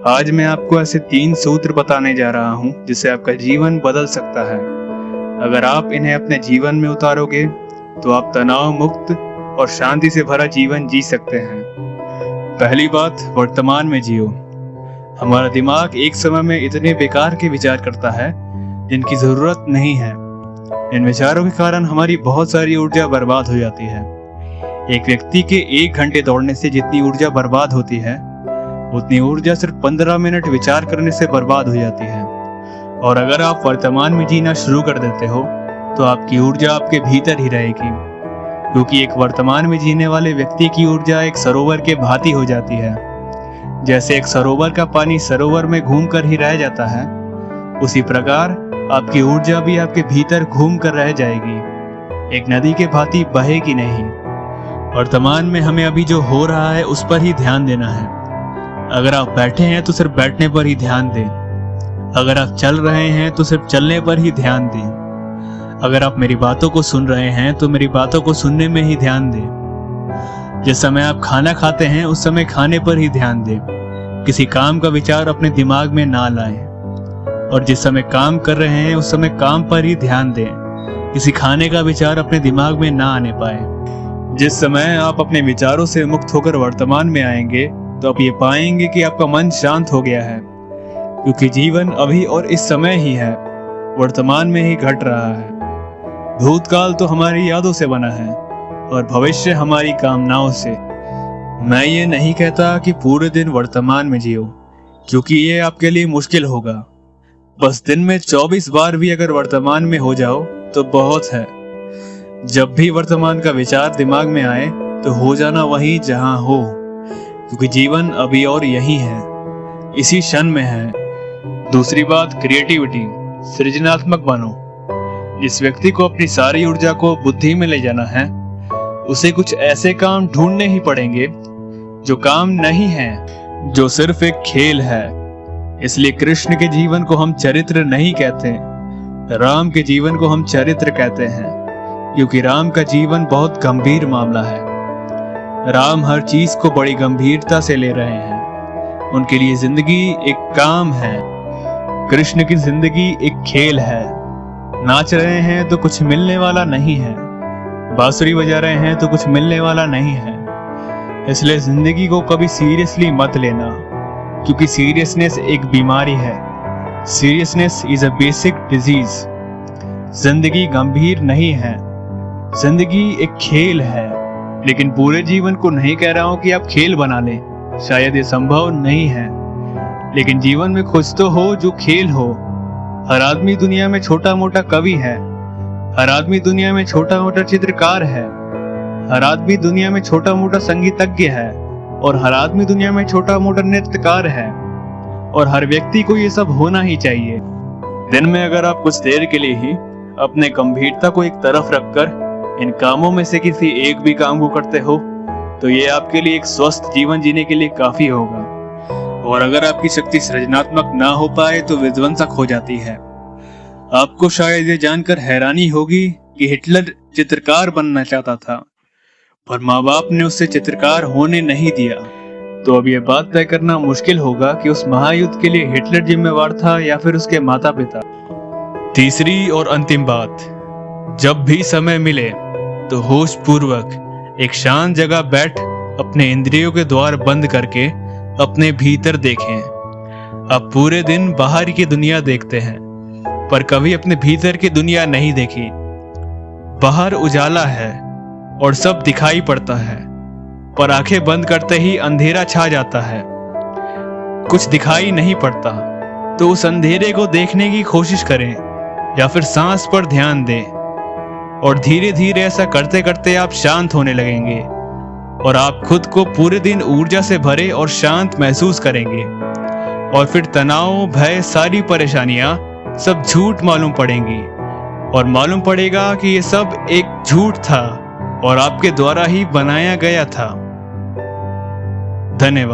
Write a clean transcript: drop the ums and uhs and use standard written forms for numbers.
आज मैं आपको ऐसे 3 सूत्र बताने जा रहा हूँ जिससे आपका जीवन बदल सकता है। अगर आप इन्हें अपने जीवन में उतारोगे तो आप तनाव मुक्त और शांति से भरा जीवन जी सकते हैं। पहली बात, वर्तमान में जियो। हमारा दिमाग एक समय में इतने बेकार के विचार करता है जिनकी जरूरत नहीं है। इन विचारों के कारण हमारी बहुत सारी ऊर्जा बर्बाद हो जाती है। एक व्यक्ति के 1 घंटे दौड़ने से जितनी ऊर्जा बर्बाद होती है उतनी ऊर्जा सिर्फ 15 मिनट विचार करने से बर्बाद हो जाती है। और अगर आप वर्तमान में जीना शुरू कर देते हो तो आपकी ऊर्जा आपके भीतर ही रहेगी, क्योंकि एक वर्तमान में जीने वाले व्यक्ति की ऊर्जा एक सरोवर के भांति हो जाती है। जैसे एक सरोवर का पानी सरोवर में घूमकर ही रह जाता है, उसी प्रकार आपकी ऊर्जा भी आपके भीतर घूम कर रह जाएगी, एक नदी के भांति बहेगी नहीं। वर्तमान में हमें अभी जो हो रहा है उस पर ही ध्यान देना है। अगर आप बैठे हैं तो सिर्फ बैठने पर ही ध्यान दें। अगर आप चल रहे हैं तो सिर्फ चलने पर ही ध्यान दें। अगर आप मेरी बातों को सुन रहे हैं तो मेरी बातों को सुनने में ही ध्यान दें। जिस समय आप खाना खाते हैं उस समय खाने पर ही ध्यान दें। किसी काम का विचार अपने दिमाग में ना लाएं। और जिस समय काम कर रहे हैं उस समय काम पर ही ध्यान दें। किसी खाने का विचार अपने दिमाग में ना आने पाए। जिस समय आप अपने विचारों से मुक्त होकर वर्तमान में आएंगे तो आप ये पाएंगे कि आपका मन शांत हो गया है, क्योंकि जीवन अभी और इस समय ही है, वर्तमान में ही घट रहा है। भूतकाल तो हमारी यादों से बना है और भविष्य हमारी कामनाओं से। मैं ये नहीं कहता कि पूरे दिन वर्तमान में जियो, क्योंकि ये आपके लिए मुश्किल होगा। बस दिन में 24 बार भी अगर वर्तमान में हो जाओ तो बहुत है। जब भी वर्तमान का विचार दिमाग में आए तो हो जाना वहीं जहां हो, क्योंकि जीवन अभी और यही है, इसी क्षण में है। दूसरी बात, क्रिएटिविटी, सृजनात्मक बनो। जिस व्यक्ति को अपनी सारी ऊर्जा को बुद्धि में ले जाना है उसे कुछ ऐसे काम ढूंढने ही पड़ेंगे जो काम नहीं है, जो सिर्फ एक खेल है। इसलिए कृष्ण के जीवन को हम चरित्र नहीं कहते, राम के जीवन को हम चरित्र कहते हैं, क्योंकि राम का जीवन बहुत गंभीर मामला है। राम हर चीज को बड़ी गंभीरता से ले रहे हैं। उनके लिए जिंदगी एक काम है, कृष्ण की जिंदगी एक खेल है। नाच रहे हैं तो कुछ मिलने वाला नहीं है, बांसुरी बजा रहे हैं तो कुछ मिलने वाला नहीं है। इसलिए जिंदगी को कभी सीरियसली मत लेना, क्योंकि सीरियसनेस एक बीमारी है। Seriousness is a basic disease. जिंदगी गंभीर नहीं है, जिंदगी एक खेल है। लेकिन पूरे जीवन को नहीं कह रहा हूं कि आप खेल बना लें, शायद ये संभव नहीं है। लेकिन जीवन में कुछ तो हो जो खेल हो। हर आदमी दुनिया में छोटा मोटा कवि है, हर आदमी दुनिया में छोटा मोटा चित्रकार है, हर आदमी दुनिया में छोटा मोटा संगीतज्ञ है, और हर आदमी दुनिया में छोटा मोटा नृत्यकार है। और हर व्यक्ति को ये सब होना ही चाहिए। दिन में अगर आप कुछ देर के लिए ही अपने गंभीरता को एक तरफ रखकर इन कामों में से किसी एक भी काम को करते हो तो ये आपके लिए एक स्वस्थ जीवन जीने के लिए काफी होगा। और अगर आपकी शक्ति सृजनात्मक ना हो पाए तो विध्वंसक हो जाती है। आपको शायद ये जानकर हैरानी होगी कि हिटलर चित्रकार बनना चाहता था, पर माँ बाप ने उससे चित्रकार होने नहीं दिया। तो अब यह बात तय करना मुश्किल होगा कि उस महायुद्ध के लिए हिटलर जिम्मेवार था या फिर उसके माता पिता। तीसरी और अंतिम बात, जब भी समय मिले तो होश पूर्वक एक शांत जगह बैठ अपने इंद्रियों के द्वार बंद करके अपने भीतर देखें। आप पूरे दिन बाहर की दुनिया देखते हैं, पर कभी अपने भीतर की दुनिया नहीं देखी। बाहर उजाला है और सब दिखाई पड़ता है, पर आंखें बंद करते ही अंधेरा छा जाता है, कुछ दिखाई नहीं पड़ता। तो उस अंधेरे को देखने की कोशिश करें या फिर सांस पर ध्यान दें, और धीरे धीरे ऐसा करते करते आप शांत होने लगेंगे और आप खुद को पूरे दिन ऊर्जा से भरे और शांत महसूस करेंगे। और फिर तनाव, भय, सारी परेशानियां सब झूठ मालूम पड़ेंगी, और मालूम पड़ेगा कि ये सब एक झूठ था और आपके द्वारा ही बनाया गया था। धन्यवाद।